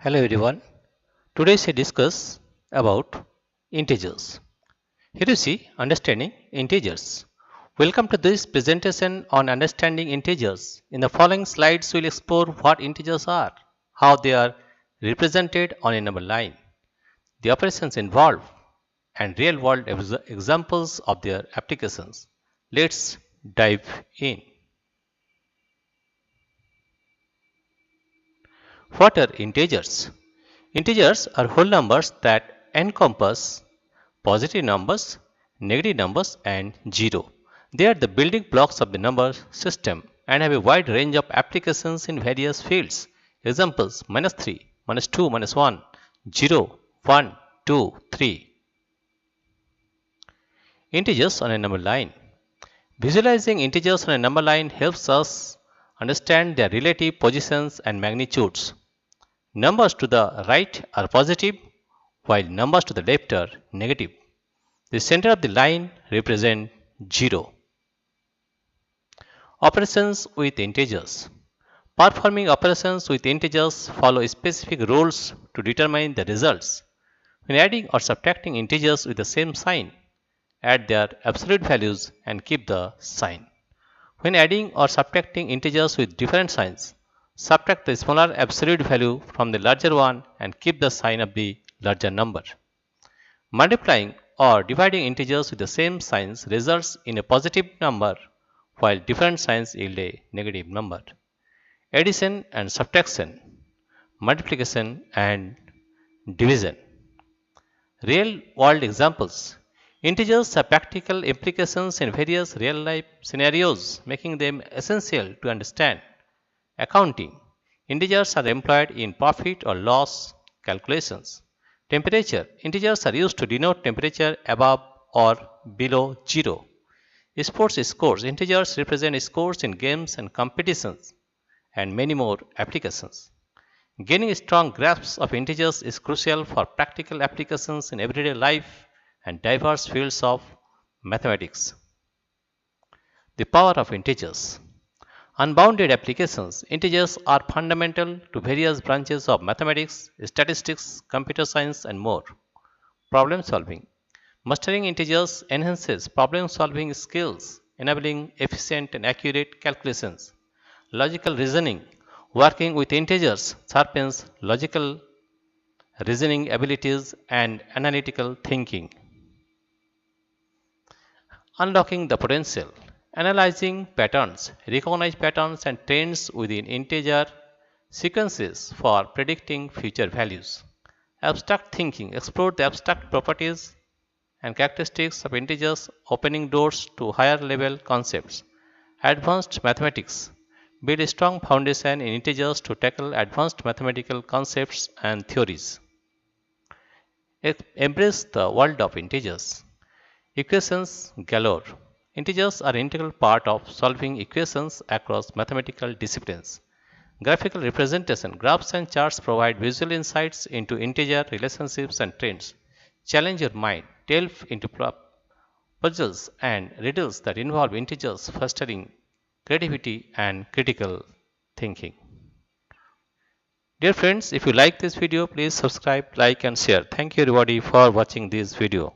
Hello everyone. Today we discuss about integers. Here you see understanding integers. Welcome to this presentation on understanding integers. In the following slides we will explore what integers are, how they are represented on a number line, the operations involved, and real world examples of their applications. Let's dive in. What are integers? Integers are whole numbers that encompass positive numbers, negative numbers, and zero. They are the building blocks of the number system and have a wide range of applications in various fields. Examples: -3, -2, -1, 0, 1, 2, 3. Integers on a number line. Visualizing integers on a number line helps us understand their relative positions and magnitudes. Numbers to the right are positive, while numbers to the left are negative. The center of the line represents 0. Operations with integers. Performing operations with integers follow specific rules to determine the results. When adding or subtracting integers with the same sign, add their absolute values and keep the sign. When adding or subtracting integers with different signs, subtract the smaller absolute value from the larger one and keep the sign of the larger number. Multiplying or dividing integers with the same signs results in a positive number, while different signs yield a negative number. Addition and subtraction, multiplication and division. Real world examples. Integers have practical implications in various real life scenarios, making them essential to understand. Accounting. Integers are employed in profit or loss calculations. Temperature. Integers are used to denote temperature above or below 0. Sports scores. Integers represent scores in games and competitions, and many more applications. Gaining strong grasps of integers is crucial for practical applications in everyday life and diverse fields of mathematics. The power of integers. Unbounded applications. Integers are fundamental to various branches of mathematics, statistics, computer science, and more. Problem solving. Mastering integers enhances problem solving skills, enabling efficient and accurate calculations. Logical reasoning. Working with integers sharpens logical reasoning abilities and analytical thinking. Unlocking the potential. Analyzing patterns, recognize patterns and trends within integer sequences for predicting future values. Abstract thinking, explore the abstract properties and characteristics of integers, opening doors to higher level concepts. Advanced mathematics, build a strong foundation in integers to tackle advanced mathematical concepts and theories. Embrace the world of integers. Equations galore. Integers are an integral part of solving equations across mathematical disciplines. Graphical representation, graphs and charts provide visual insights into integer relationships and trends. Challenge your mind, delve into puzzles and riddles that involve integers, fostering creativity and critical thinking. Dear friends, if you like this video, please subscribe, like and share. Thank you everybody for watching this video.